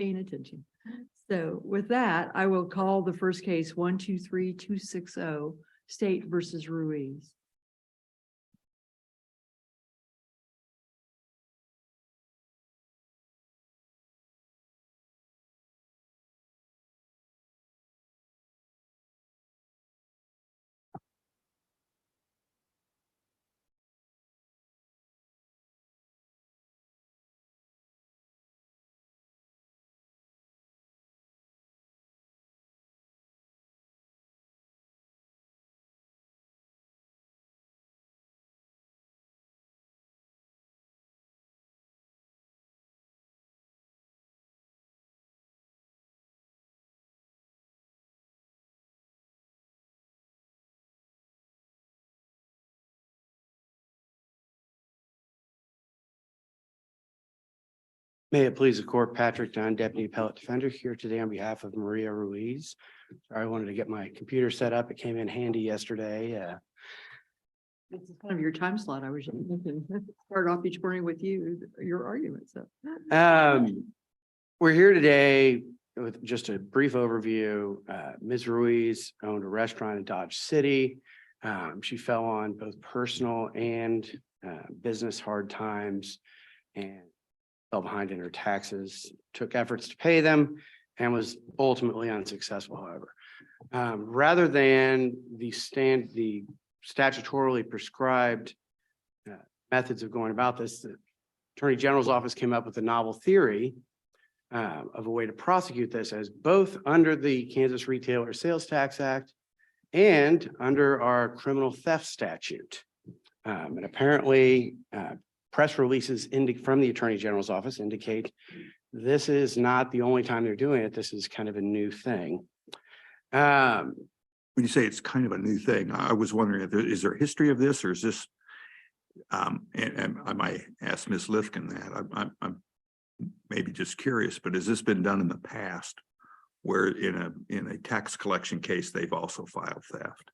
paying attention. So with that, I will call the first case 123-260 State versus Ruiz. May it please the court, Patrick Dunn, Deputy Appellate Defender, here today on behalf of Maria Ruiz. I wanted to get my computer set up. It came in handy yesterday. This is kind of your time slot. I was just thinking, start off each morning with your argument. So We're here today with just a brief overview. Ms. Ruiz owned a restaurant in Dodge City. She fell on both personal and business hard times and fell behind in her taxes, took efforts to pay them, and was ultimately unsuccessful, however. Rather than the statutorily prescribed methods of going about this, the Attorney General's office came up with a novel theory of a way to prosecute this, as both under the Kansas Retailer Sales Tax Act and under our criminal theft statute. And apparently, press releases from the Attorney General's office indicate this is not the only time they're doing it. This is kind of a new thing. When you say it's kind of a new thing, I was wondering if is there a history of this, or is this, and I might ask Ms. Lifkin that. I'm maybe just curious, but has this been done in the past where in a tax collection case, they've also filed theft?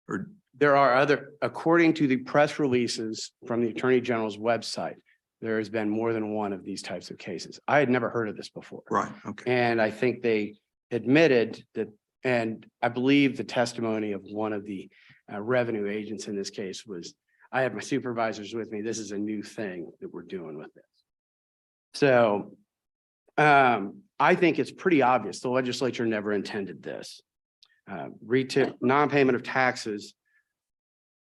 Or there are according to the press releases from the Attorney General's website, there has been more than one of these types of cases. I had never heard of this before. right, okay. And I think they admitted that, and I believe the testimony of one of the revenue agents in this case was, I have my supervisors with me. This is a new thing that we're doing with this. So I think it's pretty obvious the legislature never intended this. Retail non-payment of taxes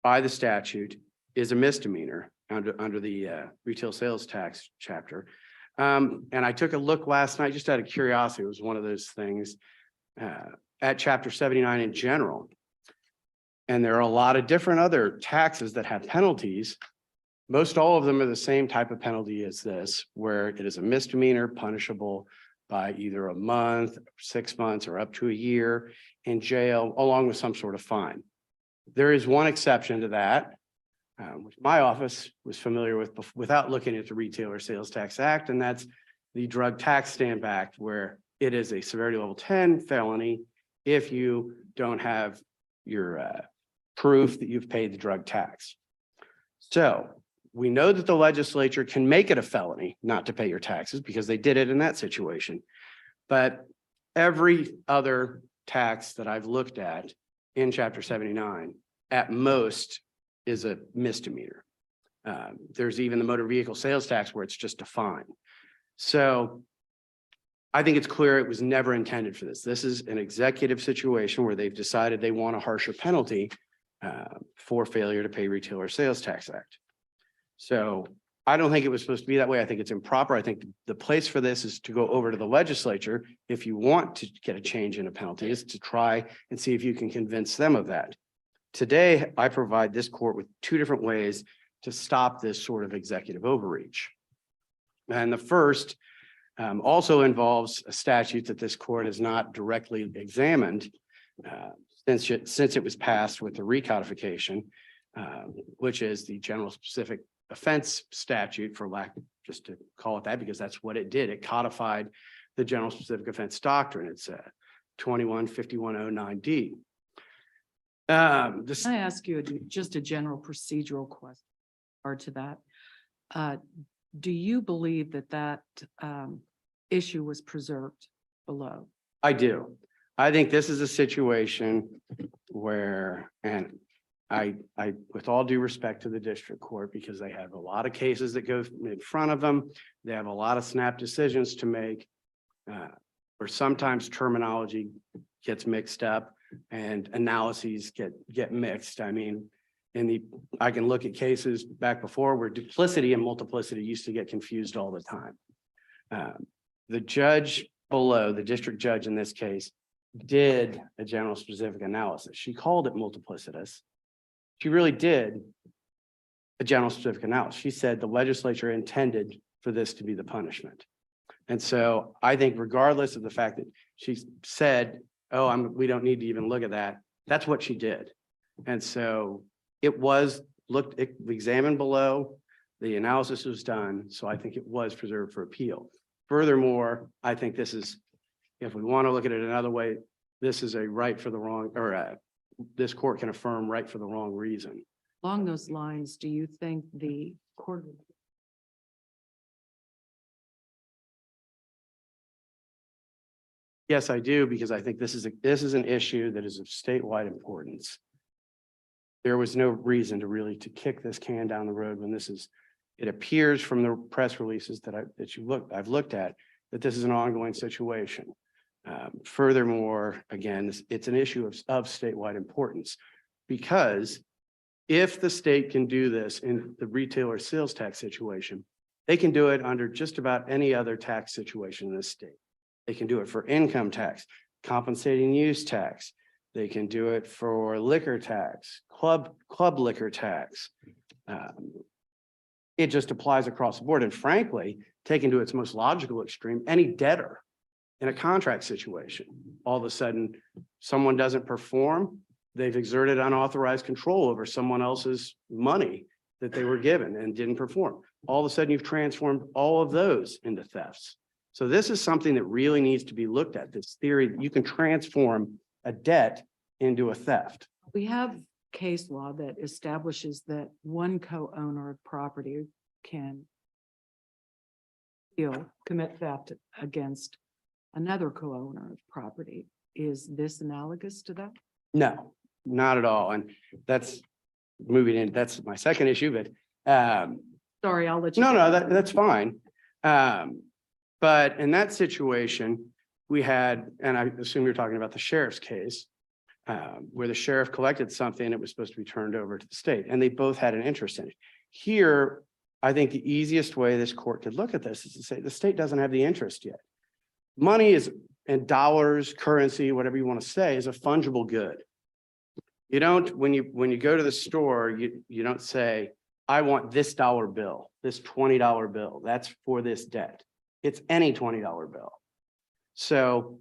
by the statute is a misdemeanor under the retail sales tax chapter. And I took a look last night just out of curiosity. It was one of those things at chapter 79 in general. And there are a lot of different other taxes that have penalties. Most all of them are the same type of penalty as this, where it is a misdemeanor punishable by either a month, 6 months, or up to a year in jail, along with some sort of fine. There is one exception to that, which my office was familiar with without looking at the Retailer Sales Tax Act, and that's the Drug Tax Stamp Act, where it is a severity level 10 felony if you don't have your proof that you've paid the drug tax. So we know that the legislature can make it a felony not to pay your taxes because they did it in that situation. But every other tax that I've looked at in chapter 79 at most is a misdemeanor. There's even the motor vehicle sales tax where it's just a fine. So I think it's clear it was never intended for this. This is an executive situation where they've decided they want a harsher penalty for failure to pay Retailer Sales Tax Act. So I don't think it was supposed to be that way. I think it's improper. I think the place for this is to go over to the legislature. If you want to get a change in a penalty, is to try and see if you can convince them of that. Today, I provide this court with two different ways to stop this sort of executive overreach. And the first also involves a statute that this court has not directly examined since it was passed with the recodification, which is the general specific offense statute, for lack of just to call it that, because that's what it did. It codified the general specific offense doctrine. It's 21-5109D. Can I ask you just a general procedural question or to that? Do you believe that issue was preserved below. I do. I think this is a situation where, and I, with all due respect to the district court, because they have a lot of cases that go in front of them, they have a lot of snap decisions to make, or sometimes terminology gets mixed up and analyses get mixed. I mean, I can look at cases back before where duplicity and multiplicity used to get confused all the time. The judge below, the district judge in this case, did a general specific analysis. She called it multiplicitous. She really did a general specific analysis. She said the legislature intended for this to be the punishment. And so I think regardless of the fact that she said, oh, we don't need to even look at that, that's what she did. And so it was examined below, the analysis was done, so I think it was preserved for appeal. Furthermore, I think this is, if we want to look at it another way, this is a right for the wrong, or this court can affirm right for the wrong reason. Along those lines, do you think the court? Yes, I do, because I think this is an issue that is of statewide importance. There was no reason to really kick this can down the road when it appears from the press releases that I've looked at, that this is an ongoing situation. Furthermore, again, it's an issue of statewide importance, because if the state can do this in the retailer sales tax situation, they can do it under just about any other tax situation in this state. They can do it for income tax, compensating use tax. They can do it for liquor tax, club liquor tax. It just applies across the board. And frankly, taken to its most logical extreme, any debtor in a contract situation, all of a sudden, someone doesn't perform, they've exerted unauthorized control over someone else's money that they were given and didn't perform. All of a sudden, you've transformed all of those into thefts. So this is something that really needs to be looked at, this theory that you can transform a debt into a theft. We have case law that establishes that one co-owner of property can commit theft against another co-owner of property. Is this analogous to that? No, not at all. And that's moving in, that's my second issue, but Sorry, I'll let you. no, that's fine. But in that situation, we had, and I assume you're talking about the sheriff's case, where the sheriff collected something that was supposed to be turned over to the state, and they both had an interest in it. Here, I think the easiest way this court could look at this is to say the state doesn't have the interest yet. Money is, in dollars, currency, whatever you want to say, is a fungible good. You don't, when you go to the store, you don't say, I want this dollar bill, this $20 bill, that's for this debt. It's any $20 bill. So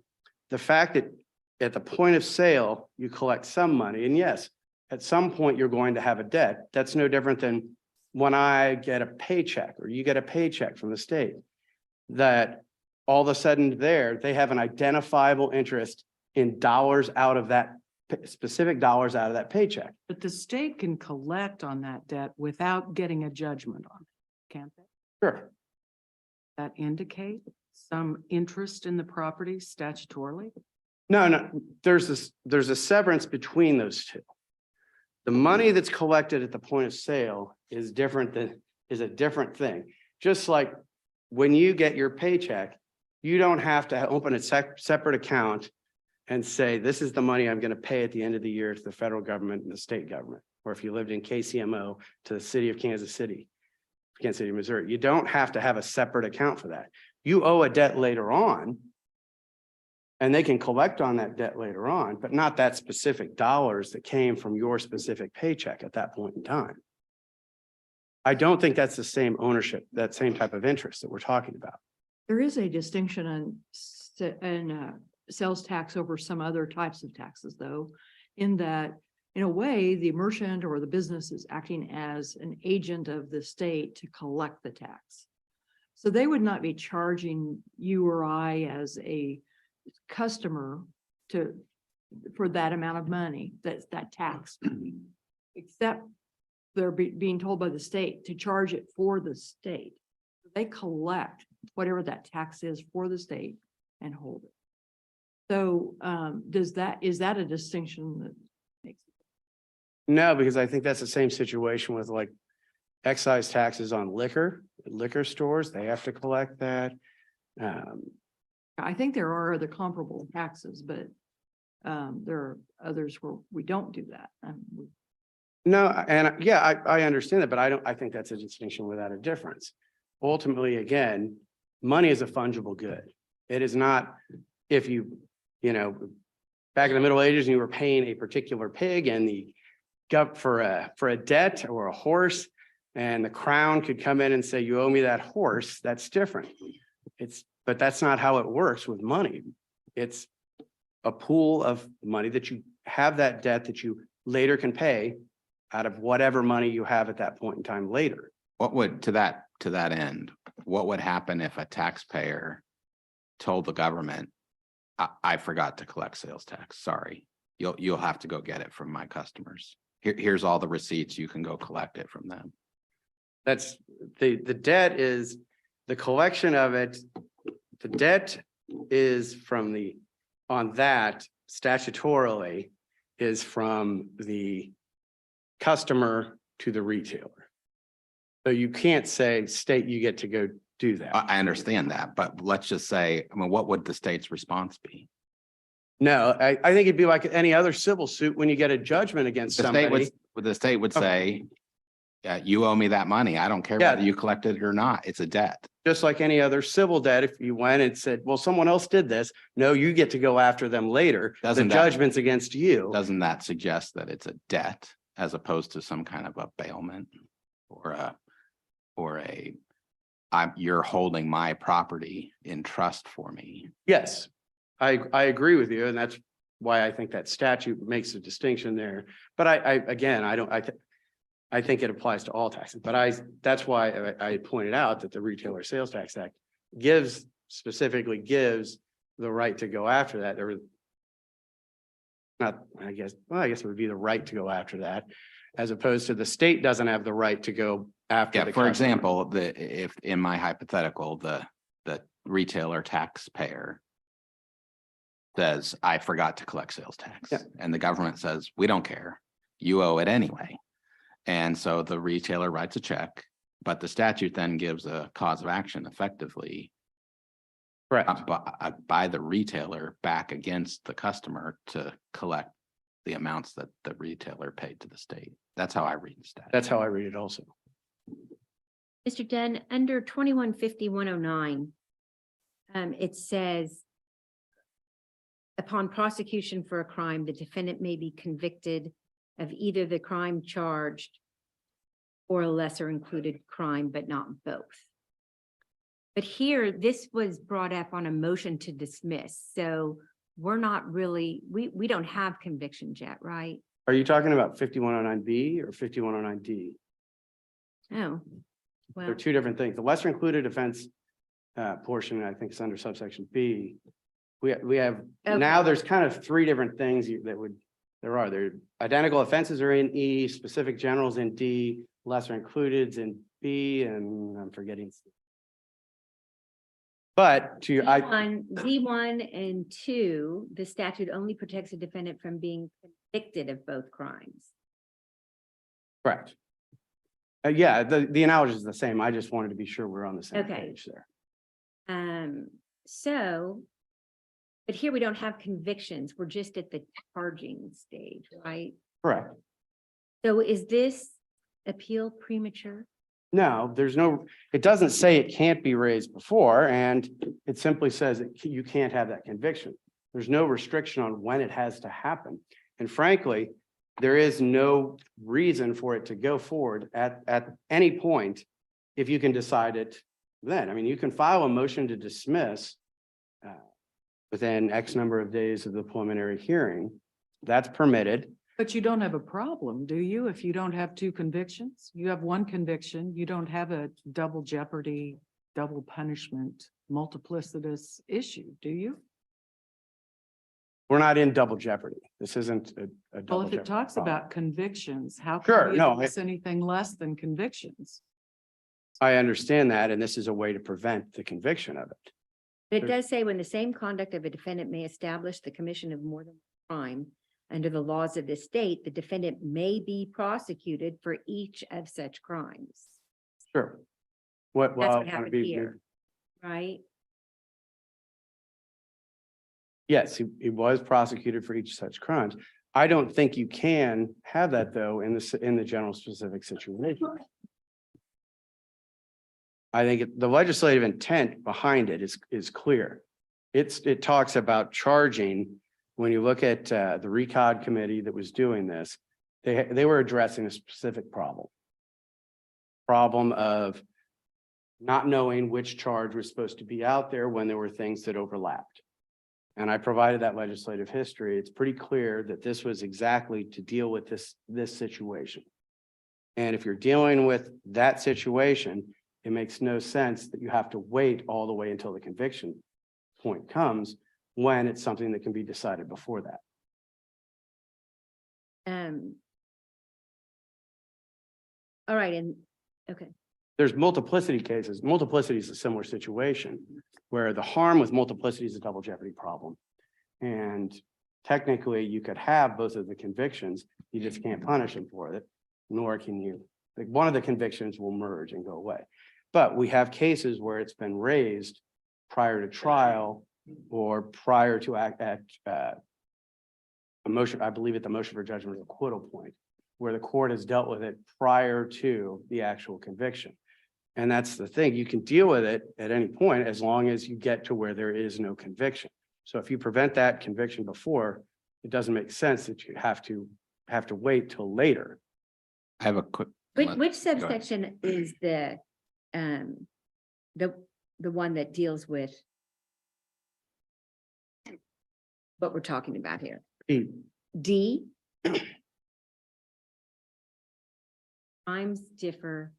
the fact that at the point of sale, you collect some money, and yes, at some point you're going to have a debt. That's no different than when I get a paycheck or you get a paycheck from the state, that all of a sudden they have an identifiable interest in dollars out of that, specific dollars out of that paycheck. But the state can collect on that debt without getting a judgment on it, can't they? Sure. That indicate some interest in the property statutorily? No, there's a severance between those two. The money that's collected at the point of sale is a different thing. Just like when you get your paycheck, you don't have to open a separate account and say, this is the money I'm going to pay at the end of the year to the federal government and the state government. Or if you lived in KCMO, to the city of Kansas City, Missouri. You don't have to have a separate account for that. You owe a debt later on, and they can collect on that debt later on, but not that specific dollars that came from your specific paycheck at that point in time. I don't think that's the same ownership, that same type of interest that we're talking about. There is a distinction in sales tax over some other types of taxes, though, in that, in a way, the merchant or the business is acting as an agent of the state to collect the tax. So they would not be charging you or I as a customer for that amount of money, that tax, except they're being told by the state to charge it for the state. They collect whatever that tax is for the state and hold it. So, is that a distinction that makes? No, because I think that's the same situation with like excise taxes on liquor stores. They have to collect that. I think there are other comparable taxes, but there are others where we don't do that. No, and yeah, I understand that, but I think that's a distinction without a difference. Ultimately, again, money is a fungible good. It is not if back in the Middle Ages, you were paying a particular pig and for a debt or a horse, and the crown could come in and say, you owe me that horse. That's different. But that's not how it works with money. It's a pool of money that you have that debt that you later can pay out of whatever money you have at that point in time later. What would, to that end, what would happen if a taxpayer told the government, I forgot to collect sales tax, sorry, you'll have to go get it from my customers. Here's all the receipts, you can go collect it from them. That's the debt is the collection of it. The debt is on that statutorily is from the customer to the retailer. So you can't say state, you get to go do that. I understand that, but let's just say, what would the state's response be? No, I think it'd be like any other civil suit when you get a judgment against somebody. The state would say, you owe me that money. I don't care Yeah. whether you collected it or not. It's a debt. Just like any other civil debt, if you went and said, well, someone else did this, no, you get to go after them later. The judgment's against you. Doesn't that suggest that it's a debt as opposed to some kind of a bailment you're holding my property in trust for me? Yes, I agree with you. And that's why I think that statute makes a distinction there. But I think it applies to all taxes, but that's why I pointed out that the Retailer Sales Tax Act specifically gives the right to go after that. I guess it would be the right to go after that, as opposed to the state doesn't have the right to go after. Yeah, the for customer. example, if in my hypothetical, the retailer taxpayer says, I forgot to collect sales tax, Yeah. and the government says, we don't care, you owe it anyway. And so the retailer writes a check, but the statute then gives a cause of action effectively Correct. by the retailer back against the customer to collect the amounts that the retailer paid to the state. That's how I read the statute. That's how I read it also. Mr. Dunn, under 2150-109, it says, upon prosecution for a crime, the defendant may be convicted of either the crime charged or a lesser included crime, but not both. But here, this was brought up on a motion to dismiss. So we're not really, we don't have convictions yet, right? Are you talking about 5109B or 5109D? Oh, well, They're two different things. The lesser included offense portion, I think, is under subsection B. We have now Okay. there's kind of three different things there identical offenses are in E, specific generals in D, lesser included in B, and I'm forgetting. But D1 and 2, the statute only protects a defendant from being convicted of both crimes. correct. Yeah, the analogy is the same. I just wanted to be sure we're on the same Okay. page there. But here we don't have convictions. We're just at the charging stage, right? Correct. So is this appeal premature? No, it doesn't say it can't be raised before, and it simply says that you can't have that conviction. There's no restriction on when it has to happen. And frankly, there is no reason for it to go forward at any point if you can decide it then. I mean, you can file a motion to dismiss within X number of days of the preliminary hearing. That's permitted. But you don't have a problem, do you? If you don't have two convictions, you have one conviction, you don't have a double jeopardy, double punishment, multiplicitous issue, do you? We're not in double jeopardy. This isn't a double Well, if it jeopardy talks problem. about convictions, how Sure, can no, you address anything less than convictions? I understand that, and this is a way to prevent the conviction of it. But it does say when the same conduct of a defendant may establish the commission of more than one crime under the laws of the state, the defendant may be prosecuted for each of such crimes. Sure. What, That's well, what happened here, right? yes, he was prosecuted for each such crimes. I don't think you can have that though in the general specific situation. I think the legislative intent behind it is clear. It talks about charging. When you look at the RECOD committee that was doing this, they were addressing a specific problem. Problem of not knowing which charge was supposed to be out there when there were things that overlapped. And I provided that legislative history. It's pretty clear that this was exactly to deal with this situation. And if you're dealing with that situation, it makes no sense that you have to wait all the way until the conviction point comes when it's something that can be decided before that. All right, and, okay, There's multiplicity cases. Multiplicity is a similar situation where the harm with multiplicity is a double jeopardy problem. And technically you could have both of the convictions, you just can't punish them for it, nor can you, like one of the convictions will merge and go away. But we have cases where it's been raised prior to trial or prior to a motion, I believe at the motion for judgment or acquittal point, where the court has dealt with it prior to the actual conviction. And that's the thing, you can deal with it at any point as long as you get to where there is no conviction. So if you prevent that conviction before, it doesn't make sense that you have to wait till later. I have a quick. which go ahead. subsection is the one that deals with what we're talking about here? D? Crimes differ.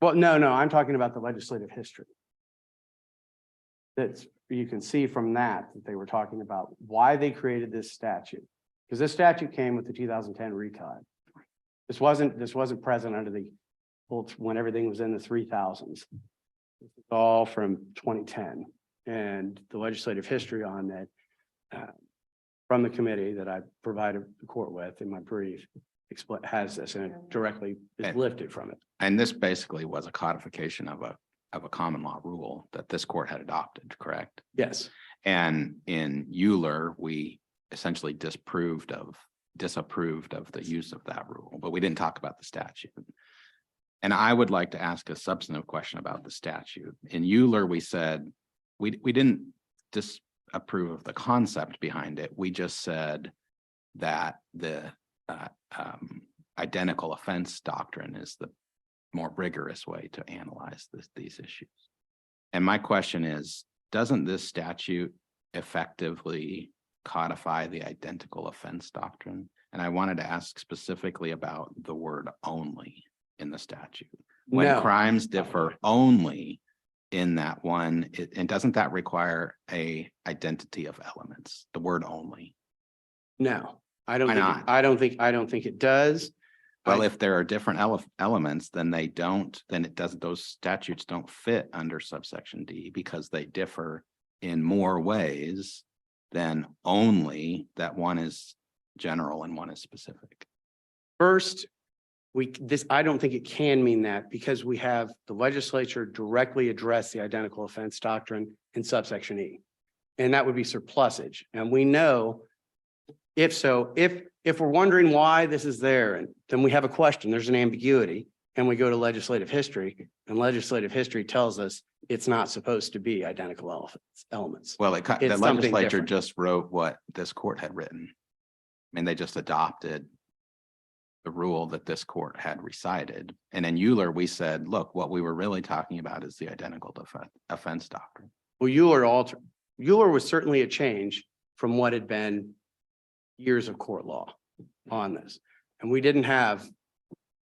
Well, no, I'm talking about the legislative history. That's, you can see from that they were talking about why they created this statute. Because this statute came with the 2010 RECOD. This wasn't present under the, when everything was in the 3000s. It's all from 2010. And the legislative history on that from the committee that I provided the court with in my brief has this and it directly is lifted from it. And this basically was a codification of a common law rule that this court had adopted, correct? Yes. And in Euler, we essentially disapproved of the use of that rule, but we didn't talk about the statute. And I would like to ask a substantive question about the statute. In Euler, we said we didn't disapprove of the concept behind it. We just said that the identical offense doctrine is the more rigorous way to analyze these issues. And my question is, doesn't this statute effectively codify the identical offense doctrine? And I wanted to ask specifically about the word only in the statute. When No. crimes differ only in that one, and doesn't that require a identity of elements, the word only? No, I don't Why think, not? I don't think it does. Well, I- if there are different elements, then it doesn't, those statutes don't fit under subsection D because they differ in more ways than only that one is general and one is specific. First, I don't think it can mean that because we have the legislature directly address the identical offense doctrine in subsection E. And that would be surplusage. And we know if we're wondering why this is there, and then we have a question, there's an ambiguity, and we go to legislative history, and legislative history tells us it's not supposed to be identical elements. Well, the It's something legislature different. just wrote what this court had written. I mean, they just adopted the rule that this court had recited. And in Euler, we said, look, what we were really talking about is the identical offense doctrine. Well, Euler was certainly a change from what had been years of court law on this. And we didn't have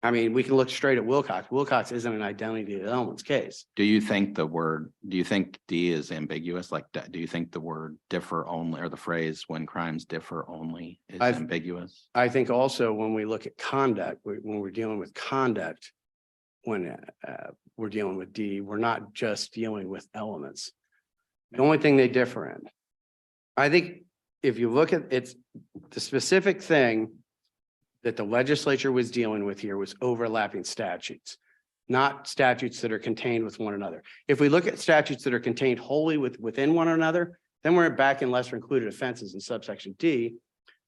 I mean, we can look straight at Wilcox. Wilcox isn't an identity of elements case. Do you think D is ambiguous? Like, do you think the word differ only, or the phrase when crimes differ only is I've- ambiguous? I think also when we look at conduct, when we're dealing with conduct, when we're dealing with D, we're not just dealing with elements. The only thing they differ in. I think if you look at it's the specific thing that the legislature was dealing with here was overlapping statutes, not statutes that are contained with one another. If we look at statutes that are contained wholly within one another, then we're back in lesser included offenses in subsection D,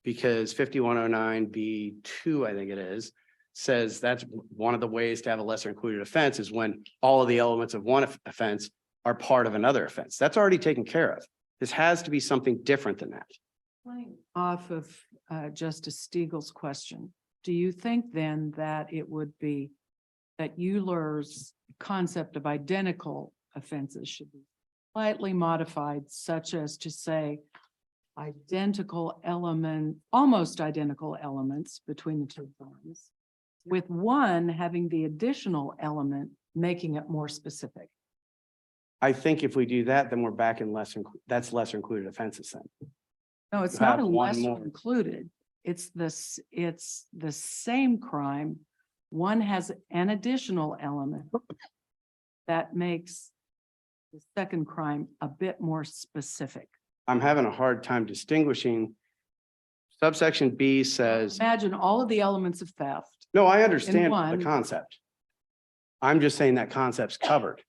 because 5109B2, I think it is, says that's one of the ways to have a lesser included offense is when all of the elements of one offense are part of another offense. That's already taken care of. This has to be something different than that. Off of Justice Stiegel's question, do you think then that it would be that Euler's concept of identical offenses should be slightly modified such as to say identical element, almost identical elements between the two crimes, with one having the additional element making it more specific? I think if we do that, then we're back in that's lesser included offenses then. No, it's You not have a one lesser more. included. It's the same crime. One has an additional element that makes the second crime a bit more specific. I'm having a hard time distinguishing. Subsection B says, Imagine all of the elements of theft. no, I understand the one- concept. I'm just saying that concept's covered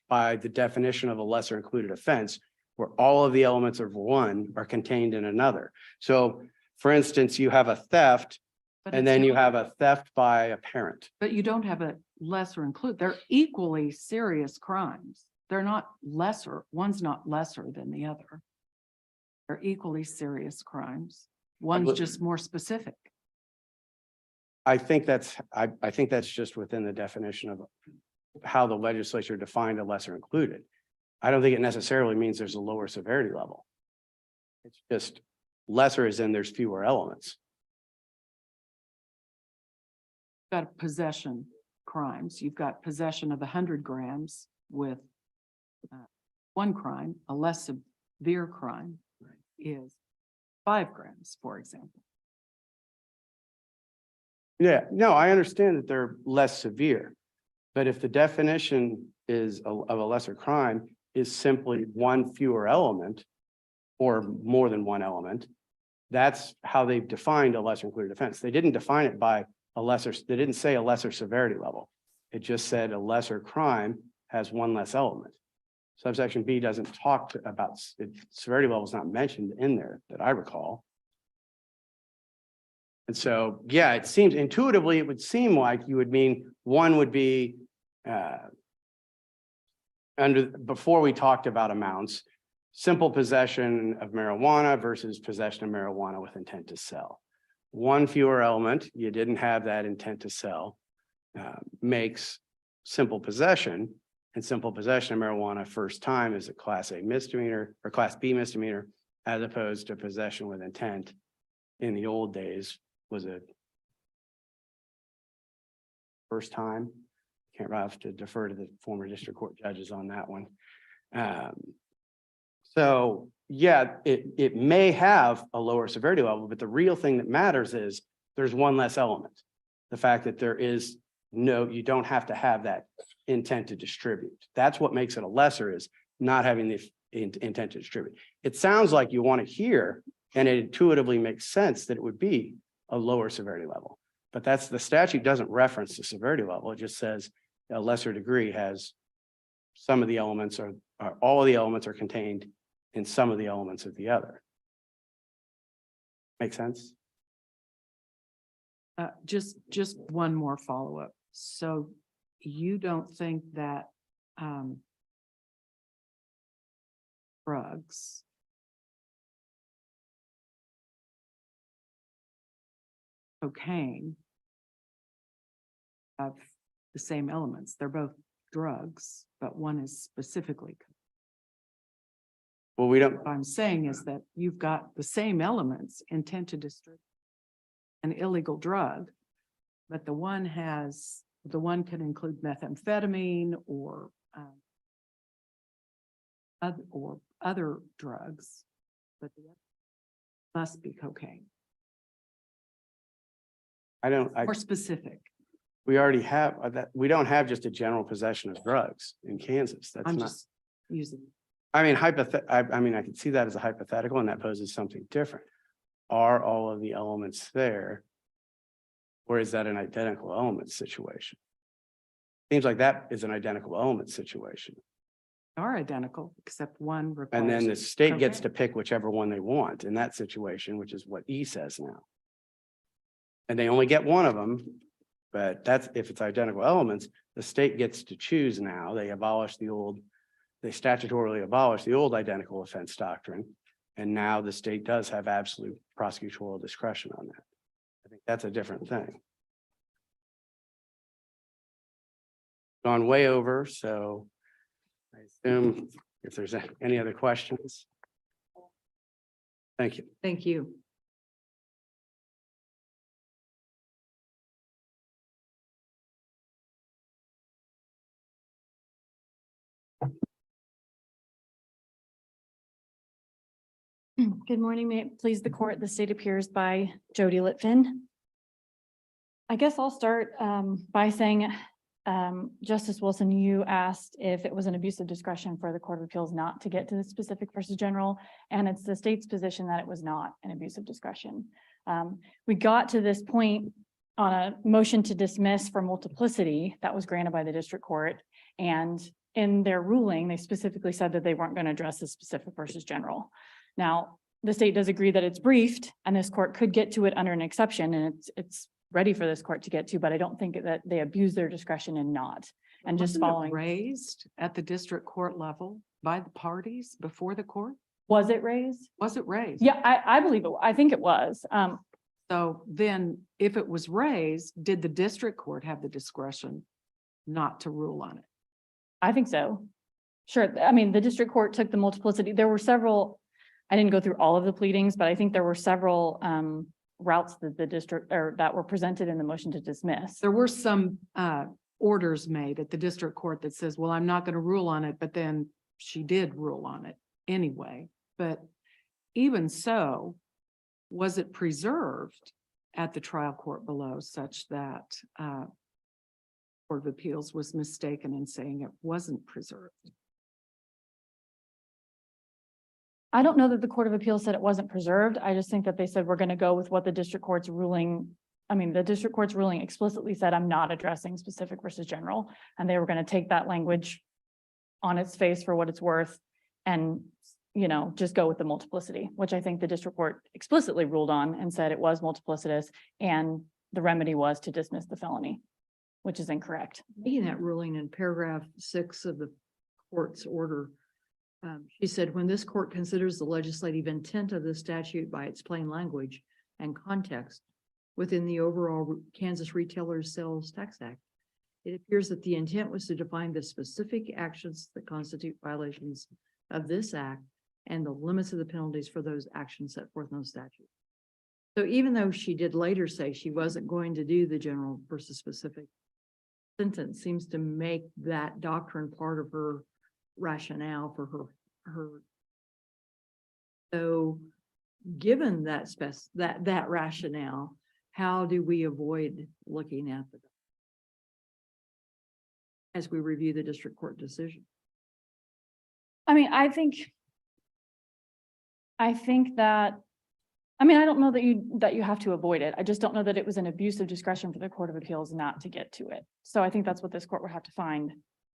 by the definition of a lesser included offense, where all of the elements of one are contained in another. So for instance, you have a theft but and it's then you not- have a theft by a parent. But you don't have a lesser include. They're equally serious crimes. They're not lesser. One's not lesser than the other. They're equally serious crimes. One's believe- just more specific. I think that's just within the definition of how the legislature defined a lesser included. I don't think it necessarily means there's a lower severity level. It's just lesser as in there's fewer elements. Got possession crimes. You've got possession of 100 grams with one crime. A less severe crime is 5 grams, for example. Yeah, no, I understand that they're less severe. But if the definition is of a lesser crime is simply one fewer element or more than one element, that's how they've defined a lesser included offense. They didn't define it by a lesser, they didn't say a lesser severity level. It just said a lesser crime has one less element. Subsection B doesn't talk about severity level is not mentioned in there that I recall. And so, yeah, it seems intuitively, it would seem like you would mean one would be before we talked about amounts, simple possession of marijuana versus possession of marijuana with intent to sell. One fewer element, you didn't have that intent to sell, makes simple possession, and simple possession of marijuana first time is a class A misdemeanor or class B misdemeanor, as opposed to possession with intent in the old days was a first time. Can't have to defer to the former district court judges on that one. So yeah, it may have a lower severity level, but the real thing that matters is there's one less element. The fact that there is you don't have to have that intent to distribute. That's what makes it a lesser, is not having the intent to distribute. It sounds like you want to hear, and it intuitively makes sense that it would be a lower severity level. But that's the statute doesn't reference the severity level. It just says a lesser degree has some of the elements or all of the elements are contained in some of the elements of the other. Make sense? Just one more follow-up. So you don't think that drugs cocaine have the same elements? They're both drugs, but one is specifically. Well, we don't, What I'm saying is that you've got the same elements, intent to distribute an illegal drug, but the one can include methamphetamine or other drugs, but the other must be cocaine, more specific. we already have that. We don't have just a general possession of drugs in Kansas. That's I'm not. just using. I mean, I mean, I can see that as a hypothetical and that poses something different. Are all of the elements there? Or is that an identical element situation? Seems like that is an identical element situation. Are identical, except one And requires. then the state gets to cocaine. pick whichever one they want in that situation, which is what E says now. And they only get one of them, but that's if it's identical elements, the state gets to choose now. They statutorily abolished the old identical offense doctrine. And now the state does have absolute prosecutorial discretion on that. I think that's a different thing. Gone way over, so I assume if there's any other questions. Thank you. Thank you. Good morning, may it please the court. The state appears by Jody Litvin. I guess I'll start by saying, Justice Wilson, you asked if it was an abuse of discretion for the Court of Appeals not to get to the specific versus general, and it's the state's position that it was not an abuse of discretion. We got to this point on a motion to dismiss for multiplicity that was granted by the district court, and in their ruling, they specifically said that they weren't going to address the specific versus general. Now, the state does agree that it's briefed and this court could get to it under an exception, and it's ready for this court to get to, but I don't think that they abuse their discretion in not. And just Wasn't it following, raised at the district court level by the parties before the court? was it raised? Was it raised? Yeah, I believe it. I think it was. So then if it was raised, did the district court have the discretion not to rule on it? I think so. Sure. I mean, the district court took the multiplicity. There were several, I didn't go through all of the pleadings, but I think there were several routes that the district or that were presented in the motion to dismiss. There were some orders made at the district court that says, well, I'm not going to rule on it, but then she did rule on it anyway. But even so, was it preserved at the trial court below such that Court of Appeals was mistaken in saying it wasn't preserved? I don't know that the Court of Appeals said it wasn't preserved. I just think that they said, we're going to go with what the district court's ruling. I mean, the district court's ruling explicitly said, I'm not addressing specific versus general. And they were going to take that language on its face for what it's worth and, you know, just go with the multiplicity, which I think the district court explicitly ruled on and said it was multiplicitous. And the remedy was to dismiss the felony, which is incorrect. Making that ruling in paragraph 6 of the court's order, she said, when this court considers the legislative intent of the statute by its plain language and context within the overall Kansas Retailers Sales Tax Act, it appears that the intent was to define the specific actions that constitute violations of this act and the limits of the penalties for those actions set forth in the statute. So even though she did later say she wasn't going to do the general versus specific, sentence seems to make that doctrine part of her rationale for her. So given that that rationale, how do we avoid looking at the as we review the district court decision? I mean, I think that, I mean, I don't know that you have to avoid it. I just don't know that it was an abuse of discretion for the Court of Appeals not to get to it. So I think that's what this court would have to find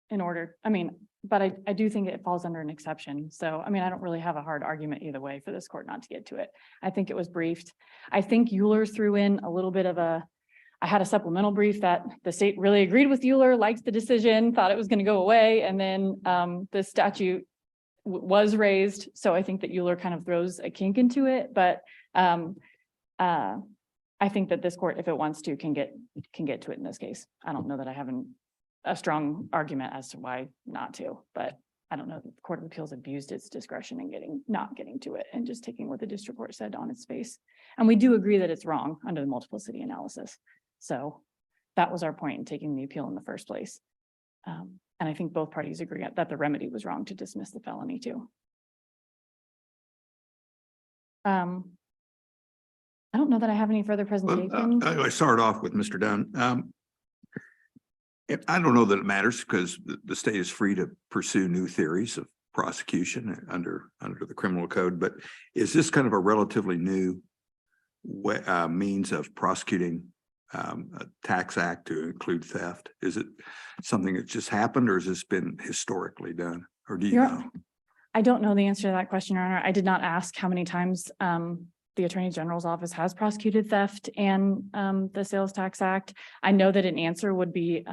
in order, I mean, but I do think it falls under an exception. So, I mean, I don't really have a hard argument either way for this court not to get to it. I think it was briefed. I think Euler threw in a little bit of I had a supplemental brief that the state really agreed with Euler, liked the decision, thought it was going to go away. And then the statute was raised. So I think that Euler kind of throws a kink into it, but I think that this court, if it wants to, can get to it in this case. I don't know that I have a strong argument as to why not to, but I don't know that the Court of Appeals abused its discretion in not getting to it and just taking what the district court said on its face. And we do agree that it's wrong under the multiplicity analysis. So That was our point in taking the appeal in the first place. And I think both parties agree that the remedy was wrong to dismiss the felony too. I don't know that I have any further Well, presentation. I start off with Mr. Dunn. I don't know that it matters because the state is free to pursue new theories of prosecution under the criminal code, but is this kind of a relatively new means of prosecuting a tax act to include theft? Is it something that just happened, or has this been historically done? Or do you know? I don't know the answer to that question, Your Honor. I did not ask how many times the Attorney General's office has prosecuted theft and the Sales Tax Act. I know that an answer would be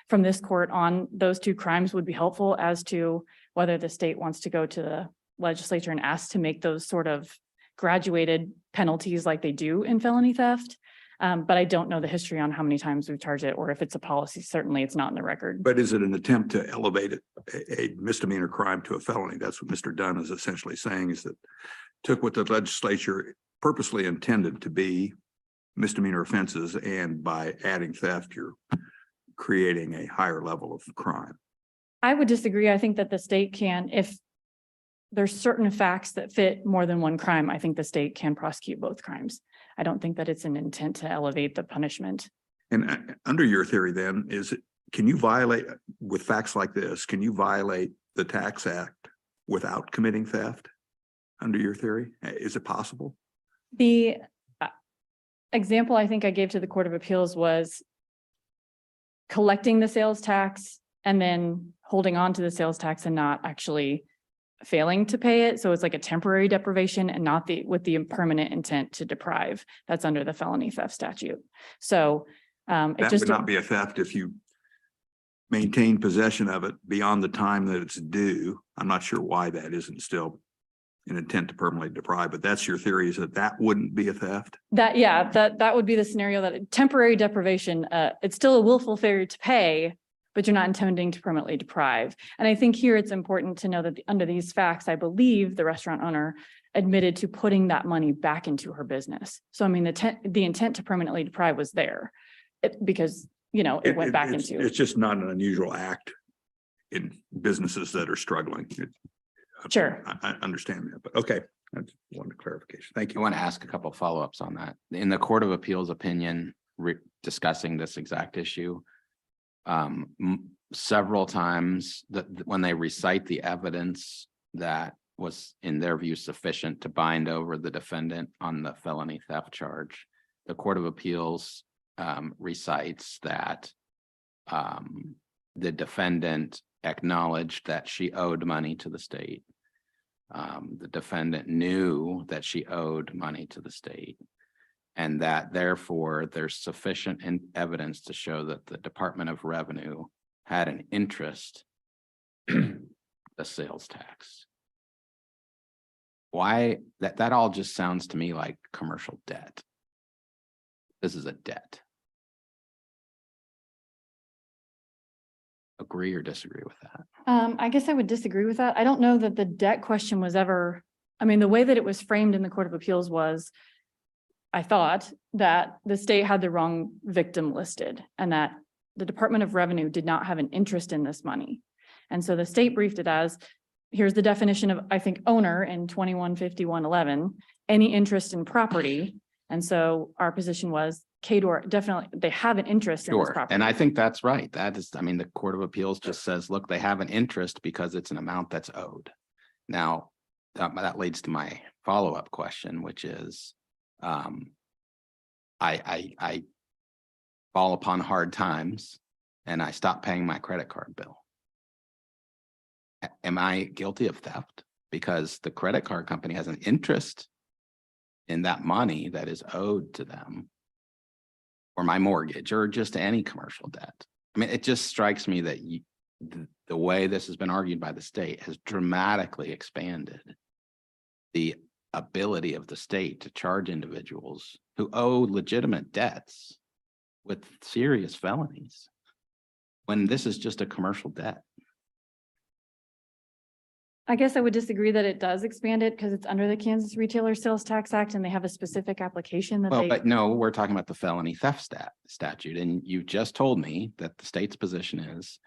from this court on those two crimes would be helpful as to whether the state wants to go to the legislature and ask to make those sort of graduated penalties like they do in felony theft. But I don't know the history on how many times we've charged it or if it's a policy. Certainly it's not in the record. But is it an attempt to elevate a misdemeanor crime to a felony? That's what Mr. Dunn is essentially saying, is that took what the legislature purposely intended to be misdemeanor offenses, and by adding theft, you're creating a higher level of crime. I would disagree. I think that the state can, if there's certain facts that fit more than one crime, I think the state can prosecute both crimes. I don't think that it's an intent to elevate the punishment. And under your theory then, can you violate, with facts like this, can you violate the Tax Act without committing theft? Under your theory, is it possible? The example I think I gave to the Court of Appeals was collecting the sales tax and then holding on to the sales tax and not actually failing to pay it. So it's like a temporary deprivation and not with the permanent intent to deprive. That's under the felony theft statute. So That would not be a theft if you maintain possession of it beyond the time that it's due. I'm not sure why that isn't still an intent to permanently deprive, but that's your theory, is that wouldn't be a theft? That would be the scenario that temporary deprivation, it's still a willful failure to pay, but you're not intending to permanently deprive. And I think here it's important to know that under these facts, I believe the restaurant owner admitted to putting that money back into her business. So I mean, the intent to permanently deprive was there because, it went back into. It's just not an unusual act in businesses that are struggling. Sure. I understand that, but okay. I just wanted clarification. Thank I you. want to ask a couple of follow-ups on that. In the Court of Appeals opinion, discussing this exact issue, several times when they recite the evidence that was in their view sufficient to bind over the defendant on the felony theft charge, the Court of Appeals recites that the defendant acknowledged that she owed money to the state. The defendant knew that she owed money to the state, and that therefore there's sufficient evidence to show that the Department of Revenue had an interest in the sales tax. Why that all just sounds to me like commercial debt. This is a debt. Agree or disagree with that? I guess I would disagree with that. I don't know that the debt question was ever, the way that it was framed in the Court of Appeals was, I thought that the state had the wrong victim listed and that the Department of Revenue did not have an interest in this money. And so the state briefed it as, here's the definition of, I think, owner in 215111, any interest in property. And so our position was KDOR definitely, they have an interest in this Sure, property. and I think that's right. That is, the Court of Appeals just says, look, they have an interest because it's an amount that's owed. Now, that leads to my follow-up question, which is, I fall upon hard times and I stop paying my credit card bill. Am I guilty of theft? Because the credit card company has an interest in that money that is owed to them, or my mortgage, or just any commercial debt. It just strikes me that the way this has been argued by the state has dramatically expanded the ability of the state to charge individuals who owe legitimate debts with serious felonies, when this is just a commercial debt. I guess I would disagree that it does expand it because it's under the Kansas Retailer Sales Tax Act and they have a specific application that Well, they. but no, we're talking about the felony theft statute, and you just told me that the state's position is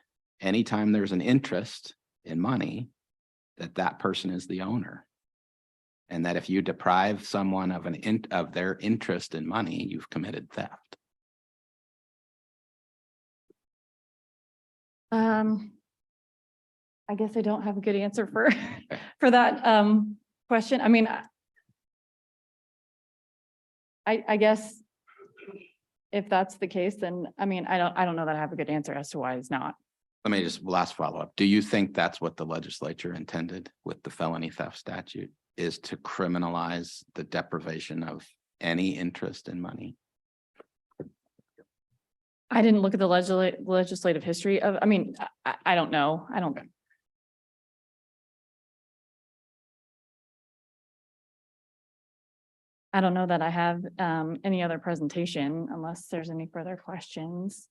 anytime there's an interest in money, that person is the owner. And that if you deprive someone of of their interest in money, you've committed theft. I guess I don't have a good answer for, for that, question. I mean, I guess if that's the case, then, I mean, I don't know that I have a good answer as to why it's not. Let me just last follow up. Do you think that's what the legislature intended with the felony theft statute, is to criminalize the deprivation of any interest in money? I didn't look at the legislative history of, I mean, I don't know. I don't know that I have any other presentation unless there's any further questions.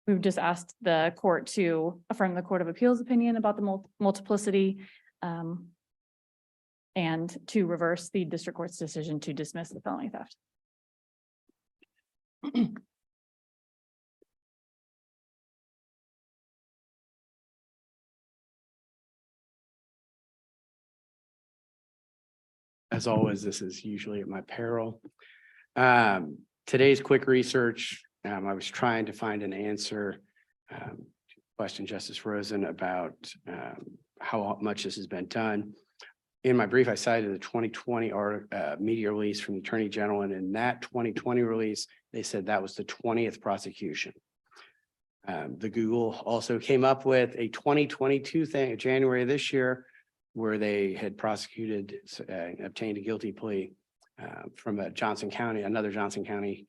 We've just asked the court to affirm the Court of Appeals opinion about the multiplicity and to reverse the district court's decision to dismiss the felony theft. As always, this is usually at my peril. Today's quick research, I was trying to find an answer to the question, Justice Rosen, about how much this has been done. In my brief, I cited the 2020 media release from the Attorney General, and in that 2020 release, they said that was the 20th prosecution. The Google also came up with a 2022 thing, January of this year, where they had prosecuted, obtained a guilty plea from a another Johnson County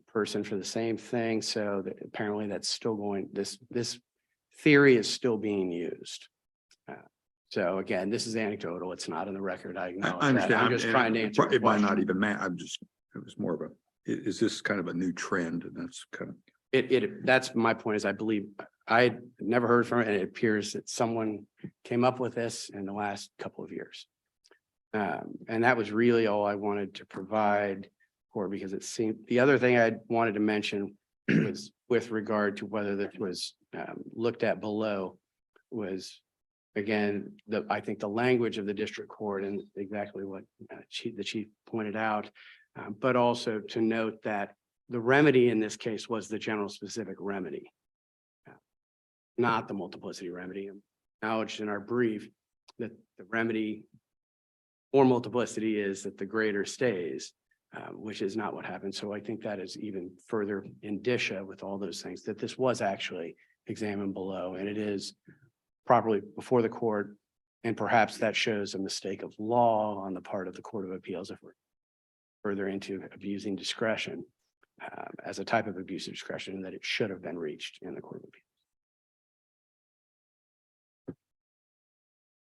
person for the same thing. So that apparently that's still going, this theory is still being used. So again, this is anecdotal. It's not in the record. I acknowledge I understand. that. I'm just trying to answer. It might not even matter. It was more of a, is this kind of a new trend? And that's kind of. That's my point, is I believe I had never heard from it, and it appears that someone came up with this in the last couple of years. And that was really all I wanted to provide for, because it seemed, the other thing I wanted to mention was with regard to whether this was looked at below was, again, I think the language of the district court and exactly what the chief pointed out, but also to note that the remedy in this case was the general specific remedy, not the multiplicity remedy. Acknowledged in our brief that the remedy for multiplicity is that the greater stays, which is not what happened. So I think that is even further indicia with all those things, that this was actually examined below, and it is properly before the court. And perhaps that shows a mistake of law on the part of the Court of Appeals if we're further into abusing discretion as a type of abuse of discretion, that it should have been reached in the Court of Appeals.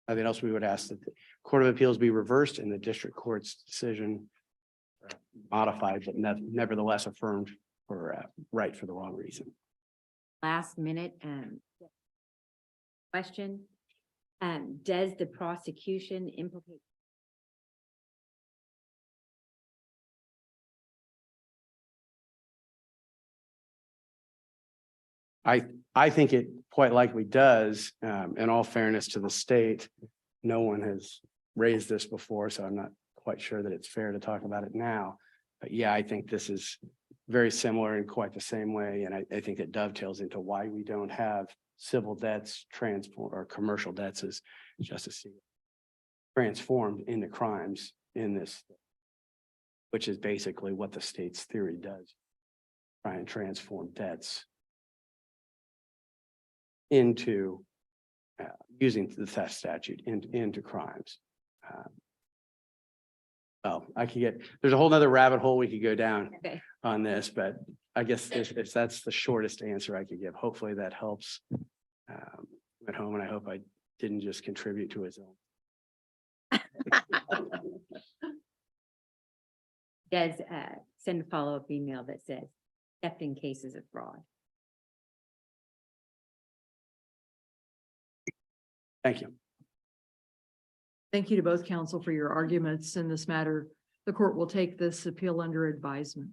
Nothing else. We would ask that the Court of Appeals be reversed and the district court's decision modified, but nevertheless affirmed for right for the wrong reason. Last minute question. Does the prosecution implicate? I think it quite likely does. In all fairness to the state, no one has raised this before, so I'm not quite sure that it's fair to talk about it now. But yeah, I think this is very similar in quite the same way. And I think it dovetails into why we don't have civil debts transform or commercial debts, as Justice Siegel transformed into crimes in this, which is basically what the state's theory does. Try and transform debts into using the theft statute into crimes. Well, there's a whole nother rabbit hole we could go down on this, but I guess if that's the shortest answer I could give. Hopefully that helps at home, and I hope I didn't just contribute to his own. Does send a follow-up email that says theft in cases of fraud. Thank you. Thank you to both counsel for your arguments in this matter. The court will take this appeal under advisement.